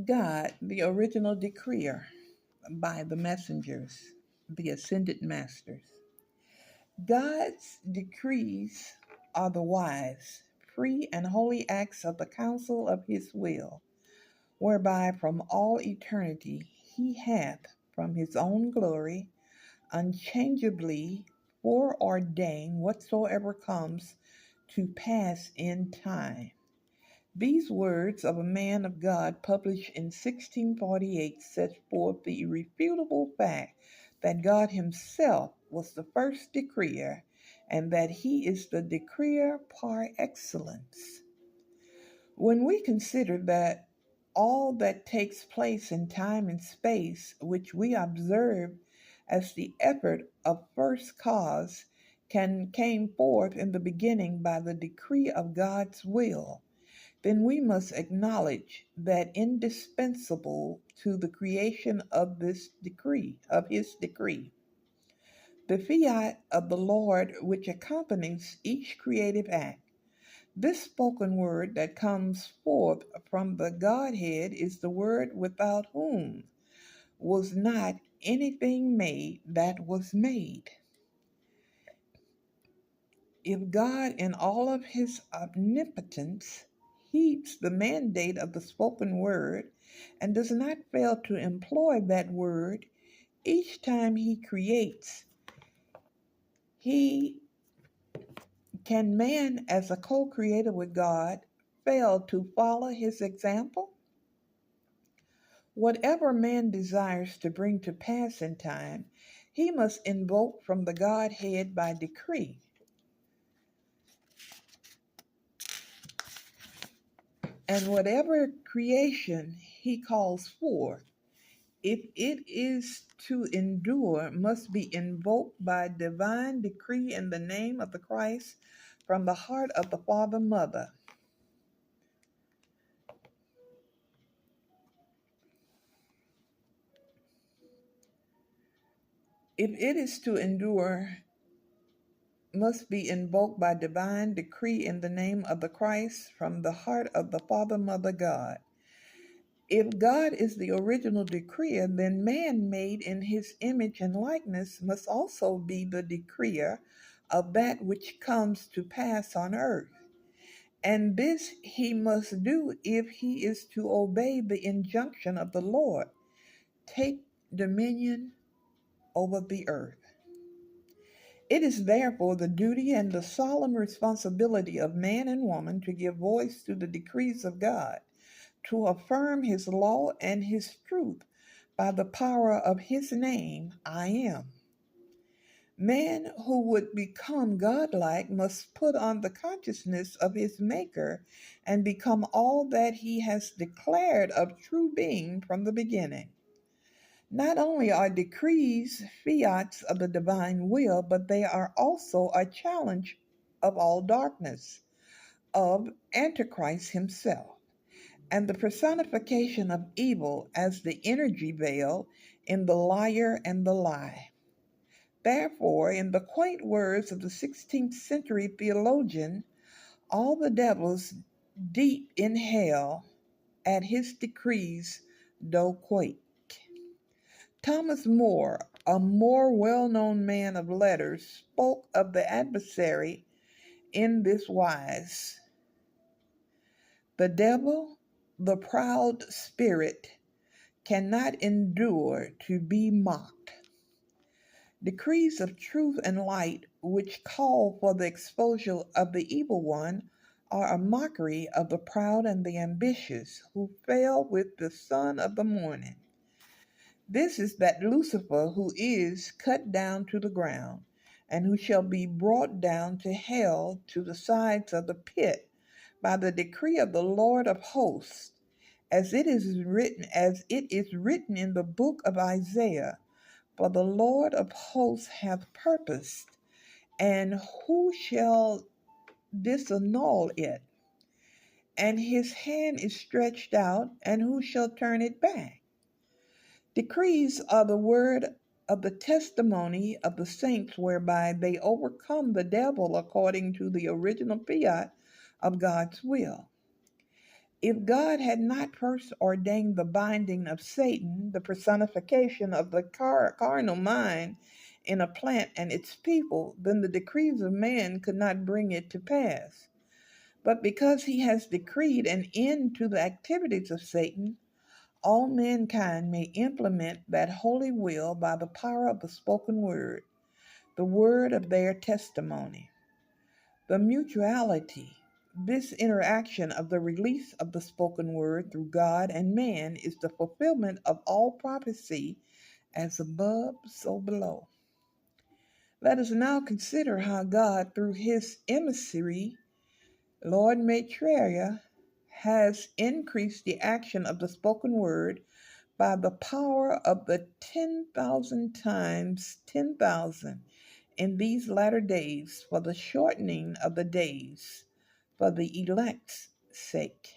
God, the original decreer by the messengers, the ascended masters. God's decrees are the wise, free, and holy acts of the counsel of his will, whereby from all eternity he hath, from his own glory, unchangeably foreordained whatsoever comes to pass in time. These words of a man of God, published in 1648, set forth the irrefutable fact that God Himself was the first decreer and that He is the decreer par excellence. When we consider that all that takes place in time and space, which we observe as the effort of first cause, came forth in the beginning by the decree of God's will, then we must acknowledge that indispensable to the creation of this decree, of his decree, the fiat of the Lord which accompanies each creative act. This spoken word that comes forth from the Godhead is the word without whom was not anything made that was made. If God, in all of his omnipotence, heeds the mandate of the spoken word and does not fail to employ that word each time he creates, he can man, as a co creator with God, fail to follow his example? Whatever man desires to bring to pass in time, he must invoke from the Godhead by decree. And whatever creation he calls forth, if it is to endure, must be invoked by divine decree in the name of the Christ from the heart of the Father Mother. If it is to endure, must be invoked by divine decree in the name of the Christ from the heart of the Father Mother God. If God is the original decreer, then man made in his image and likeness must also be the decreer of that which comes to pass on earth. And this he must do if he is to obey the injunction of the Lord, take dominion over the earth. It is therefore the duty and the solemn responsibility of man and woman to give voice to the decrees of God, to affirm his law and his truth by the power of his name, I am. Man who would become godlike must put on the consciousness of his Maker and become all that he has declared of true being from the beginning. Not only are decrees fiats of the divine will, but they are also a challenge of all darkness, of Antichrist himself, and the personification of evil as the energy veil in the liar and the lie. Therefore, in the quaint words of the 16th century theologian, all the devils deep in hell at his decrees do quake. Thomas More, a more well known man of letters, spoke of the adversary in this wise: the devil, the proud spirit, cannot endure to be mocked. Decrees of truth and light, which call for the exposure of the evil one, are a mockery of the proud and the ambitious, who fail with the son of the morning. This is that Lucifer who is cut down to the ground, and who shall be brought down to hell, to the sides of the pit, by the decree of the Lord of hosts, as it is written in the book of Isaiah. For the Lord of hosts hath purposed, and who shall disannul it? And his hand is stretched out, and who shall turn it back? Decrees are the word of the testimony of the saints, whereby they overcome the devil according to the original fiat of God's will. If God had not first ordained the binding of Satan, the personification of the carnal mind in a plant and its people, then the decrees of man could not bring it to pass. But because he has decreed an end to the activities of Satan, all mankind may implement that holy will by the power of the spoken word, the word of their testimony. The mutuality, this interaction of the release of the spoken word through God and man, is the fulfillment of all prophecy, as above, so below. Let us now consider how God, through his emissary, Lord Maitreya, has increased the action of the spoken word by the power of the 10,000 times 10,000 in these latter days, for the shortening of the days, for the elect's sake.